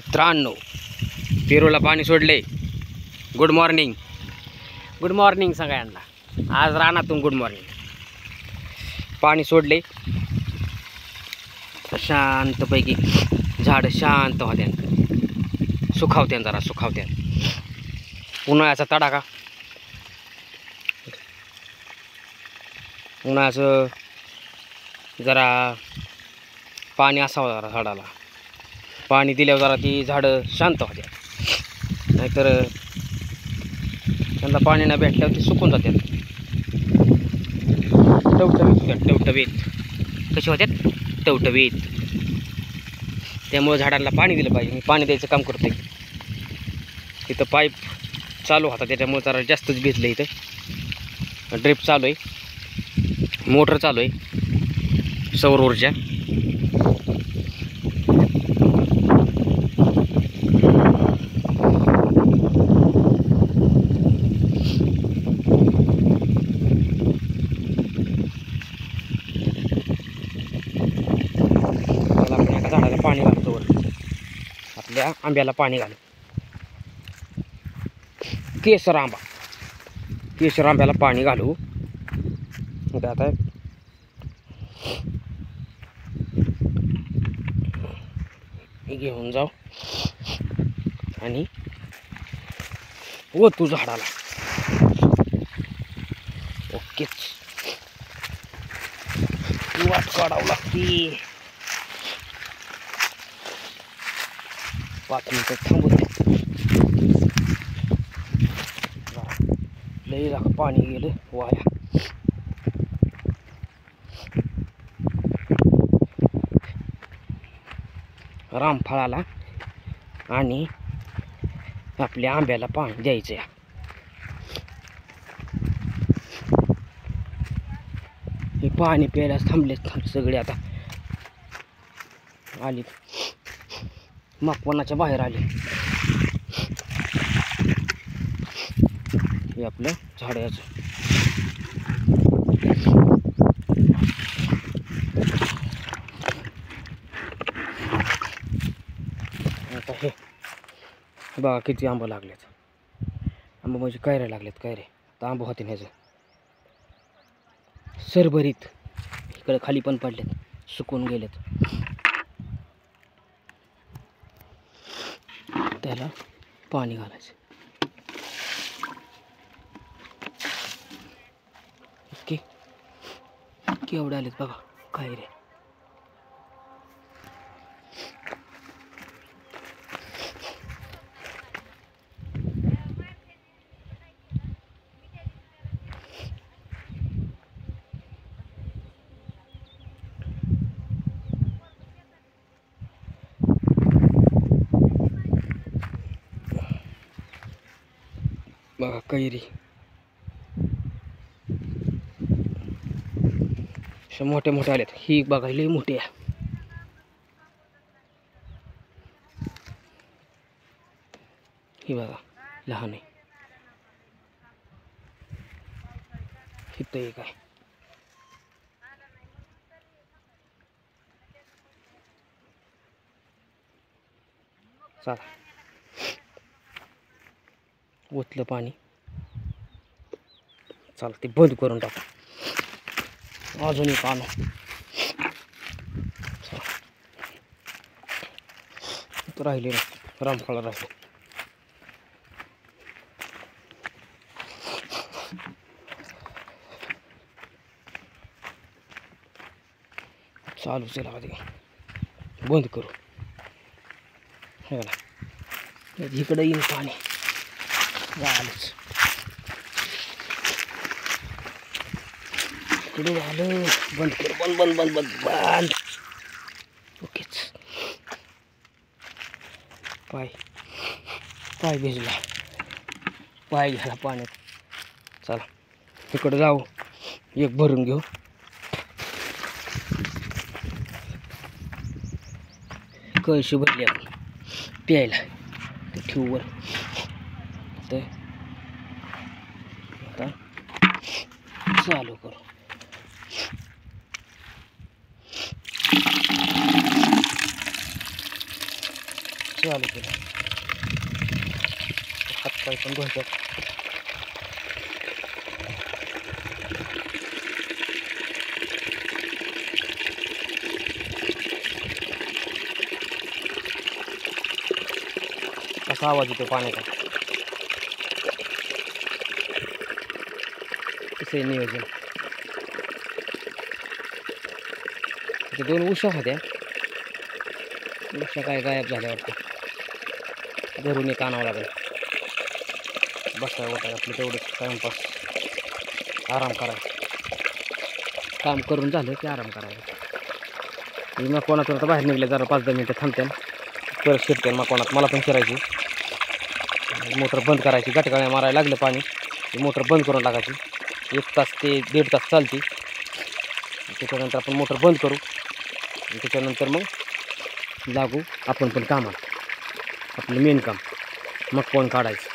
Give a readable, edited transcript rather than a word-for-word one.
मित्रांनो, पेरूला पाणी सोडले. गुड मॉर्निंग, गुड मॉर्निंग सगळ्यांना. आज रानातून गुड मॉर्निंग. पाणी सोडले शांतपैकी. झाड शांत होत्या, सुखावत्या, जरा सुखावत्या. उन्हाळ्याचा तडाखा, उन्हाळ्याचं जरा पाणी असावं जरा झाडाला. पाणी दिल्यावर जरा ती झाडं शांत होत्या, नाहीतर त्यांना पाणी नाही भेटल्यावर ती सुकून जातात. टवटवीत होत्यात, टवटवीत. कशी होत्यात? टवटवीत. त्यामुळे झाडांना पाणी दिलं पाहिजे. मी पाणी द्यायचं काम करतोय. इथं पाईप चालू होता त्याच्यामुळे जरा जास्तच भिजलं. इथं ड्रिप चालू आहे, मोटर चालू आहे, सौर ऊर्जा. आपण एका झाडाला पाणी घालतो, आपल्या आंब्याला पाणी घालू. केसर आंबा, केसर आंब्याला पाणी घालू. आता घेऊन जाऊ आणि तू झाडाला. ओकेच, वाट काढावं लागते. 5 मिनिटं थांबून लई लाग पाणी गेलं वाया. रामफळाला आणि आपल्या आंब्याला पाणी द्यायचं. हे पाणी प्यायला थांबले सगळे. आता आली, मापवनाच्या बाहेर आली. हे आपलं झाडाचं. आता हे बघा किती आंबं लागलेत. आंबा म्हणजे कैऱ्या लागलेत, कैऱ्या. तर आंबं होते ह्याचं सरभरीत. इकडे खाली पण पडलेत, सुकून गेलेत. त्याला पाणी घालायचं. ओके, केवढे आलेत बघा कैऱ्या. बघा कैरी मोठे मोठे आलेत. ही बघायला मोठी आहे. ही बघा लहान आहे. इथं एक आहे. चला, ओतलं पाणी. चला ते बंद करून टाकू. अजून एक आणू. राहिले ना रामफळ राहिले. चालू चला आधी बंद करू. इकडे येईन पाणी झालंच. इकडे झालं. बंद कर, बंद बंद बंद बंद बंद. ओकेच. पाय पाय भिजला, पाय घ्यायला पाण्यात. चला इकडे जाऊ, एक भरून घेऊ. कळशी भरली आपण प्यायला. ते ठेवूवर ते आता चालू करू. चालू केलं. हातपाय पण धुतात. कसा आवाज येतो पाण्याचा. कसं नियोजन. ते 2 उषा होत्या. उषा काय गायब झाल्या वाटतं. घरून एक आणावं लागेल. बसायला वाटायला आपलं तेवढंच टाईमपास. आराम करायचा. काम करून झालं की आराम करायचा. मग कोणाचं आता बाहेर निघलं जरा 5-10 मिनटं थांबते. परत शिरते मग कोणात. मला पण शिरायची. मोटर बंद करायची. गटगाळ्या मारायला लागलं पाणी. मोटर बंद करून टाकायची. 1 तास ते 1.5 तास चालते. त्याच्यानंतर आपण मोटर बंद करू. त्याच्यानंतर मग लागू आपण पण कामात. आपलं मेन काम मग कोण काढायचं.